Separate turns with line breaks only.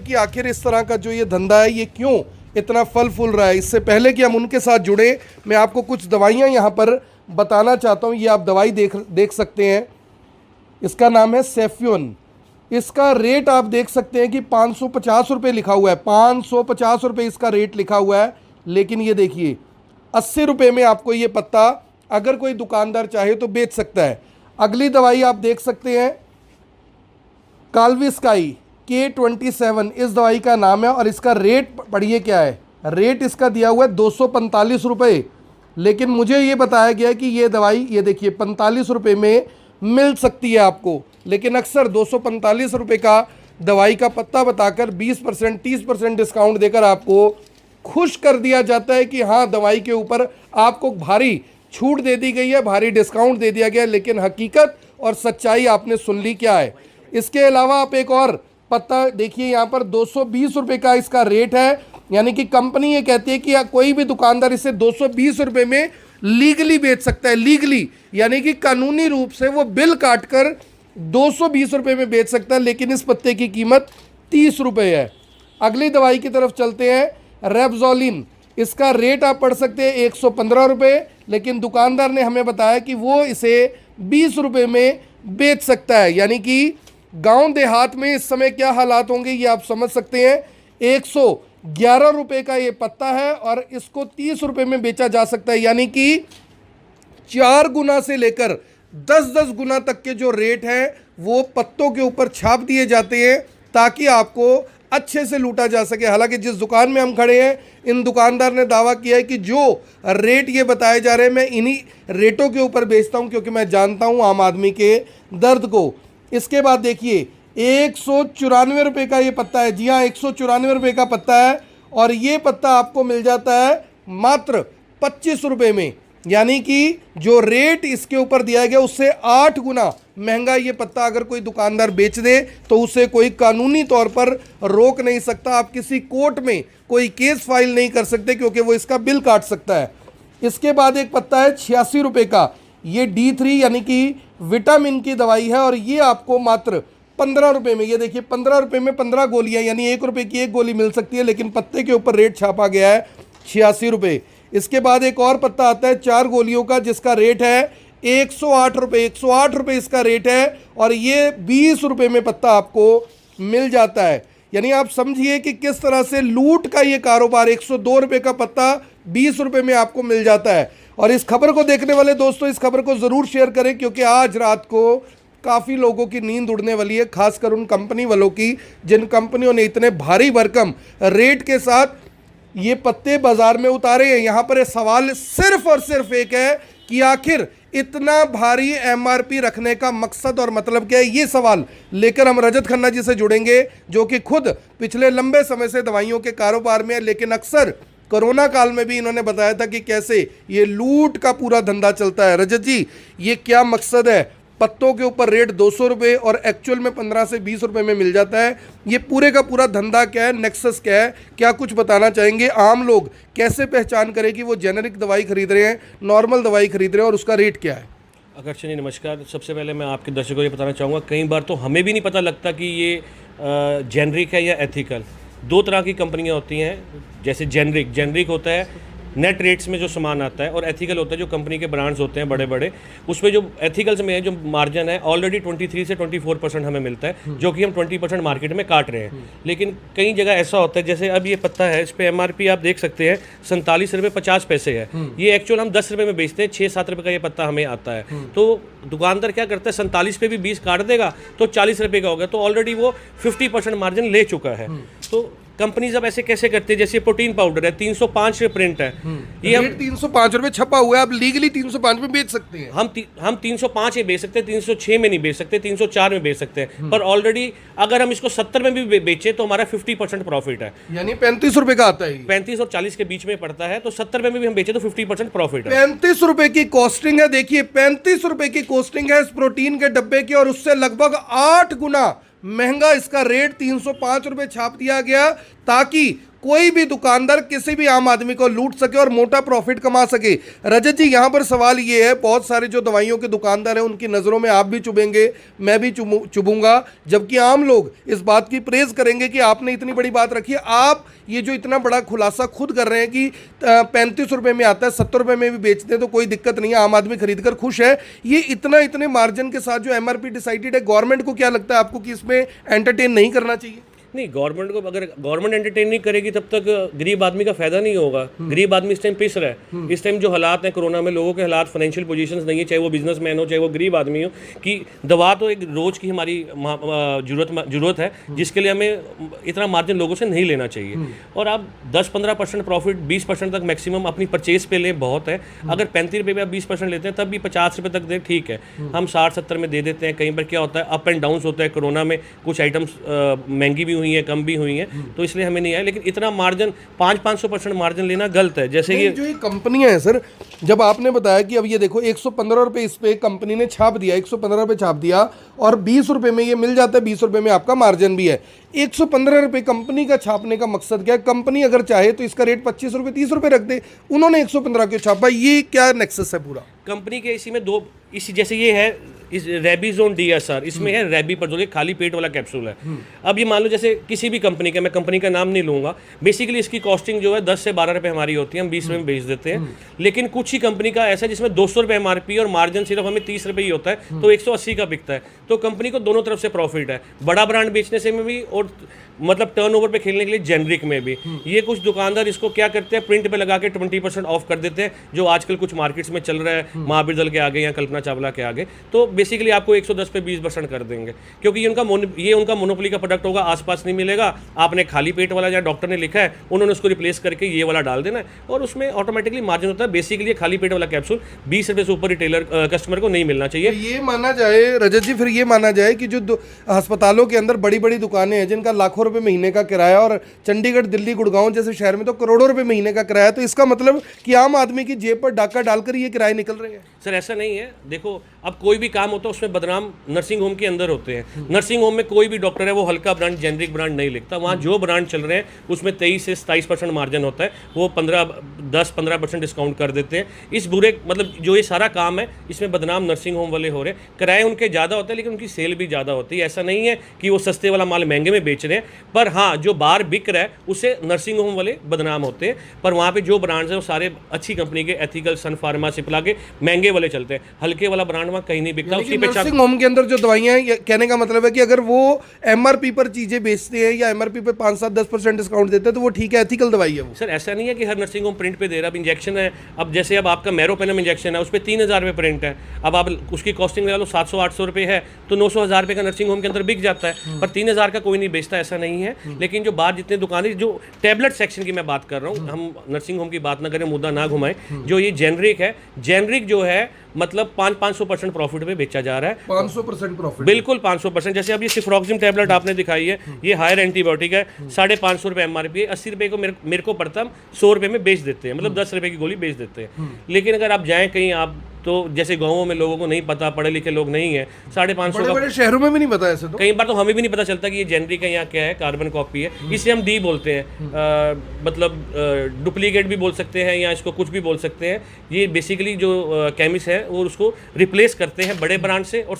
कि आखिर इस तरह का जो ये धंधा है ये क्यों इतना फल फूल रहा है। इससे पहले कि हम उनके साथ जुड़े, मैं आपको कुछ दवाइयाँ यहाँ पर बताना चाहता हूँ। ये आप दवाई देख सकते हैं, इसका नाम है सेफ्यून। इसका रेट आप देख सकते हैं कि 550 रुपये लिखा हुआ है, 550 रुपये इसका रेट लिखा हुआ है। लेकिन ये देखिए 80 रुपये में आपको ये पत्ता अगर कोई दुकानदार चाहे तो बेच सकता है। अगली दवाई आप देख सकते हैं काल्विस्काई K27, इस दवाई का नाम है और इसका रेट पढ़िए क्या है। रेट इसका दिया हुआ है 245 रुपये, लेकिन मुझे ये बताया गया कि ये दवाई ये देखिए 45 रुपये में मिल सकती है आपको। लेकिन अक्सर 245 रुपये का दवाई का पत्ता बताकर 20% 30% डिस्काउंट देकर आपको खुश कर दिया जाता है कि हाँ दवाई के ऊपर आपको भारी छूट दे दी गई है, भारी डिस्काउंट दे दिया गया है। लेकिन हकीकत और सच्चाई आपने सुन ली क्या है। इसके अलावा आप एक और पत्ता देखिए, यहाँ पर 220 रुपये का इसका रेट है। यानी कि कंपनी ये कहती है कि कोई भी दुकानदार इसे 220 रुपये में लीगली बेच सकता है। लीगली यानी कि कानूनी रूप से वो बिल काट कर 220 रुपये में बेच सकता है। लेकिन इस पत्ते की कीमत 30 रुपये है। अगली दवाई की तरफ चलते हैं, रेबजोलिन। इसका रेट आप पढ़ सकते हैं 115 रुपये, लेकिन दुकानदार ने हमें बताया कि वो इसे 20 रुपये में बेच सकता है। यानी कि गांव देहात में इस समय क्या हालात होंगे ये आप समझ सकते हैं। 111 रुपये का ये पत्ता है और इसको 30 रुपये में बेचा जा सकता है। यानी कि 4 गुना से लेकर 10-10 गुना तक के जो रेट हैं वो पत्तों के ऊपर छाप दिए जाते हैं ताकि आपको अच्छे से लूटा जा सके। हालांकि जिस दुकान में हम खड़े हैं, इन दुकानदार ने दावा किया है कि जो रेट ये बताए जा रहे हैं मैं इन्हीं रेटों के ऊपर बेचता हूं, क्योंकि मैं जानता हूं आम आदमी के दर्द को। इसके बाद देखिए 194 रुपये का ये पत्ता है। जी हाँ, 194 रुपये का पत्ता है और ये पत्ता आपको मिल जाता है मात्र 25 रुपये में। यानी कि जो रेट इसके ऊपर दिया गया उससे 8 गुना महंगा ये पत्ता अगर कोई दुकानदार बेच दे तो उसे कोई कानूनी तौर पर रोक नहीं सकता। आप किसी कोर्ट में कोई केस फाइल नहीं कर सकते क्योंकि वो इसका बिल काट सकता है। इसके बाद एक पत्ता है 86 रुपये का, ये D3 यानी कि विटामिन की दवाई है और ये आपको मात्र 15 रुपये में, ये देखिए 15 रुपये में 15 गोलियाँ यानी 1 रुपये की 1 गोली मिल सकती है। लेकिन पत्ते के ऊपर रेट छापा गया है 86 रुपये। इसके बाद एक और पत्ता आता है 4 गोलियों का जिसका रेट है 108 रुपये। 108 रुपये इसका रेट है और ये 20 रुपये में पत्ता आपको मिल जाता है। यानी आप समझिए कि किस तरह से लूट का ये कारोबार, 102 रुपये का पत्ता 20 रुपये में आपको मिल जाता है। और इस खबर को देखने वाले दोस्तों इस खबर को ज़रूर शेयर करें, क्योंकि आज रात को काफ़ी लोगों की नींद उड़ने वाली है, खासकर उन कंपनी वालों की जिन कंपनियों ने इतने भारी भरकम रेट के साथ ये पत्ते बाजार में उतारे हैं। यहाँ पर सवाल सिर्फ और सिर्फ एक है कि आखिर इतना भारी MRP रखने का मकसद और मतलब क्या है। ये सवाल लेकर हम रजत खन्ना जी से जुड़ेंगे, जो कि खुद पिछले लंबे समय से दवाइयों के कारोबार में है, लेकिन अक्सर कोरोना काल में भी इन्होंने बताया था कि कैसे ये लूट का पूरा धंधा चलता है। रजत जी, ये क्या मकसद है? पत्तों के ऊपर रेट 200 रुपये और एक्चुअल में 15 से 20 रुपये में मिल जाता है। ये पूरे का पूरा धंधा क्या है, नेक्सस क्या है, क्या कुछ बताना चाहेंगे? आम लोग कैसे पहचान करें कि वो जेनेरिक दवाई खरीद रहे हैं, नॉर्मल दवाई खरीद रहे हैं और उसका रेट क्या है?
आकर्षण नमस्कार। सबसे पहले मैं आपके दर्शकों को ये बताना चाहूँगा, कई बार तो हमें भी नहीं पता लगता कि ये जेनरिक है या एथिकल। 2 तरह की कंपनियाँ होती हैं। जैसे जेनरिक होता है नेट रेट्स में जो सामान आता है, और एथिकल होता है जो कंपनी के ब्रांड्स होते हैं बड़े बड़े, उसमें जो एथिकल्स में है जो मार्जिन है ऑलरेडी 23 से 24% हमें मिलता है, जो कि हम 20% मार्केट में काट रहे हैं। लेकिन कई जगह ऐसा होता है, जैसे अब ये पत्ता है, इस पर MRP आप देख सकते हैं 47 रुपये 50 पैसे है। ये एक्चुअल हम 10 रुपये में बेचते हैं, 6-7 रुपये का ये पत्ता हमें आता है। तो दुकानदार क्या करता है, 47 पे भी 20 काट देगा तो 40 रुपये का होगा, तो ऑलरेडी वो 50% मार्जिन ले चुका है। तो कंपनीज अब ऐसे कैसे करते हैं, जैसे प्रोटीन पाउडर है 305 प्रिंट है,
ये हम 305 रुपये छपा हुआ है, आप लीगली 305 में बेच सकते हैं।
हम 305 में बेच सकते हैं, 306 में नहीं बेच सकते, 304 में बेच सकते हैं। पर ऑलरेडी अगर हम इसको 70 में भी बेचे तो हमारा 50% प्रॉफिट है,
यानी 35 रुपये का आता है।
35 और 40 के बीच में पड़ता है, तो 70 में भी हम बेचे तो 50% प्रॉफिट है।
35 रुपये की कॉस्टिंग है। देखिए 35 रुपये की कॉस्टिंग है इस प्रोटीन के डब्बे की, और उससे लगभग 8 गुना महंगा इसका रेट 305 रुपये छाप दिया गया ताकि कोई भी दुकानदार किसी भी आम आदमी को लूट सके और मोटा प्रॉफिट कमा सके। रजत जी, यहाँ पर सवाल ये है, बहुत सारे जो दवाइयों के दुकानदार हैं उनकी नज़रों में आप भी चुभेंगे, मैं भी चुभूंगा, जबकि आम लोग इस बात की प्रेज़ करेंगे कि आपने इतनी बड़ी बात रखी है। आप ये जो इतना बड़ा खुलासा खुद कर रहे हैं कि 35 रुपये में आता है, 70 रुपये में भी बेचते हैं तो कोई दिक्कत नहीं है, आम आदमी खरीद कर खुश है, ये इतने मार्जिन के साथ जो MRP डिसाइडेड है, गवर्नमेंट को क्या लगता है आपको कि इसमें एंटरटेन नहीं करना चाहिए?
नहीं, गवर्नमेंट को अगर गवर्नमेंट एंटरटेन नहीं करेगी तब तक गरीब आदमी का फायदा नहीं होगा। गरीब आदमी इस टाइम पिस रहा है। इस टाइम जो हालात हैं कोरोना में, लोगों के हालात, फाइनेंशियल पोजीशंस नहीं है, चाहे वो बिजनेसमैन हो चाहे वो गरीब आदमी हो, कि दवा तो एक रोज़ की हमारी जरूरत है, जिसके लिए हमें इतना मार्जिन लोगों से नहीं लेना चाहिए। और आप 10-15% प्रॉफिट, 20% तक मैक्सिमम अपनी परचेज पे लें, बहुत है। अगर 35 रुपये पे आप 20% लेते हैं तब भी 50 रुपये तक दें, ठीक है। हम 60-70 में दे देते हैं। कहीं पर क्या होता है, अप एंड डाउन होता है। कोरोना में कुछ आइटम्स महंगी भी हुई हैं, कम भी हुई हैं, तो इसलिए हमें नहीं आया। लेकिन इतना मार्जिन 500-500% मार्जिन लेना गलत है। जैसे ये
जो ये कंपनियां हैं सर, जब आपने बताया कि अब ये देखो 115 रुपये इस पे कंपनी ने छाप दिया, 115 रुपये छाप दिया और 20 रुपये में ये मिल जाता है, 20 रुपये में आपका मार्जिन भी है। 115 रुपये कंपनी का छापने का मकसद क्या है? कंपनी अगर चाहे तो इसका रेट 25 रुपये 30 रुपये रख दे, उन्होंने 115 क्यों छापा? ये क्या नेक्सस है पूरा?
कंपनी के इसी में दो, इसी जैसे ये है इस रेबीजोन DSR, इसमें है रेबीपर्जोल, खाली पेट वाला कैप्सूल है। अब ये मान लो जैसे किसी भी कंपनी का, मैं कंपनी का नाम नहीं लूँगा, बेसिकली इसकी कॉस्टिंग जो है 10 से 12 रुपये हमारी होती है, हम 20 रुपये में बेच देते हैं। लेकिन कुछ ही कंपनी का ऐसा है जिसमें 200 रुपये MRP और मार्जिन सिर्फ हमें 30 रुपये ही होता है, तो 180 का बिकता है। तो कंपनी को दोनों तरफ से प्रॉफिट है, बड़ा ब्रांड बेचने से में भी और मतलब टर्नओवर पे खेलने के लिए जेनरिक में भी। ये कुछ दुकानदार इसको क्या करते हैं, प्रिंट पे लगा के 20% ऑफ कर देते हैं, जो आजकल कुछ मार्केट्स में चल रहा है, महावीर दल के आगे या कल्पना चावला के आगे। तो बेसिकली आपको 110 पे 20% कर देंगे, क्योंकि ये उनका मोनोपोली का प्रोडक्ट होगा, आसपास नहीं मिलेगा। आपने खाली पेट वाला, या डॉक्टर ने लिखा है, उन्होंने उसको रिप्लेस करके ये वाला डाल देना है और उसमें ऑटोमेटिकली मार्जिन होता है। बेसिकली खाली पेट वाला कैप्सूल 20 रुपये से ऊपर रिटेलर कस्टमर को नहीं मिलना चाहिए।
ये माना जाए रजत जी, फिर ये माना जाए कि जो अस्पतालों के अंदर बड़ी बड़ी दुकानें हैं जिनका लाखों रुपए महीने का किराया, और चंडीगढ़, दिल्ली, गुड़गांव जैसे शहर में तो करोड़ों रुपए महीने का किराया, तो इसका मतलब कि आम आदमी की जेब पर डाका डालकर ये किराए निकल रहे हैं?
सर ऐसा नहीं है। देखो, अब कोई भी काम होता है उसमें बदनाम नर्सिंग होम के अंदर होते हैं। नर्सिंग होम में कोई भी डॉक्टर है वो हल्का ब्रांड, जेनरिक ब्रांड नहीं लिखता। वहाँ जो ब्रांड चल रहे हैं उसमें 23 से 27% मार्जिन होता है, वो 10-15% डिस्काउंट कर देते हैं। इस बुरे, मतलब जो ये सारा काम है इसमें बदनाम नर्सिंग होम वाले हो रहे हैं। किराए उनके ज़्यादा होते हैं लेकिन उनकी सेल भी ज़्यादा होती है। ऐसा नहीं है कि वो सस्ते वाला माल महंगे में बेच रहे हैं, पर हाँ, जो बाहर बिक रहा है उससे नर्सिंग होम वाले बदनाम होते हैं। पर वहाँ पे जो ब्रांड्स हैं वो सारे अच्छी कंपनी के, एथिकल, सन फार्मा, सिप्ला के महंगे वाले चलते हैं। हल्के वाला ब्रांड वहाँ कहीं नहीं बिकता। उसकी
नर्सिंग होम के अंदर जो दवाइयाँ हैं, कहने का मतलब है कि अगर वो MRP पर चीज़ें बेचते हैं या MRP पे 5-7-10% डिस्काउंट देते हैं तो वो ठीक है, एथिकल दवाई है वो?
सर ऐसा नहीं है कि हर नर्सिंग होम प्रिंट पे दे रहा है। अब इंजेक्शन है, अब जैसे अब आपका मेरोपेनम इंजेक्शन है, उस पर 3000 रुपये प्रिंट है। अब आप उसकी कॉस्टिंग लगा लो 700-800 रुपये है, तो 900-1000 रुपये का नर्सिंग होम के अंदर बिक जाता है। पर 3000 का कोई नहीं बेचता, ऐसा नहीं है। लेकिन जो बाहर जितने दुकानें, जो टैबलेट सेक्शन की मैं बात कर रहा हूँ, हम नर्सिंग होम की बात ना करें, मुद्दा ना घुमाएं। जो ये जेनरिक है, जेनरिक जो है मतलब 500% प्रॉफिट में बेचा जा रहा है।
500% प्रॉफिट? बिल्कुल
500%। जैसे अब ये सिफ्रॉक्सिम टैबलेट आपने दिखाई है, ये हायर एंटीबायोटिक है, 550 रुपये MRP है। 80 रुपये को मेरे को पड़ता, हम 100 रुपये में बेच देते हैं, मतलब 10 रुपये की गोली बेच देते हैं। लेकिन अगर आप जाएँ कहीं, आप तो जैसे गाँवों में लोगों को नहीं पता, पढ़े लिखे लोग नहीं है, 550 का,
बड़े शहरों में भी नहीं पता ऐसे तो।
कई बार तो हमें भी नहीं पता चलता कि ये जेनरिक है या क्या है, कार्बन कॉपी है। इसे हम डी बोलते हैं, मतलब डुप्लीकेट भी बोल सकते हैं या इसको कुछ भी बोल सकते हैं। ये बेसिकली जो केमिस्ट है वो उसको रिप्लेस करते हैं बड़े ब्रांड से और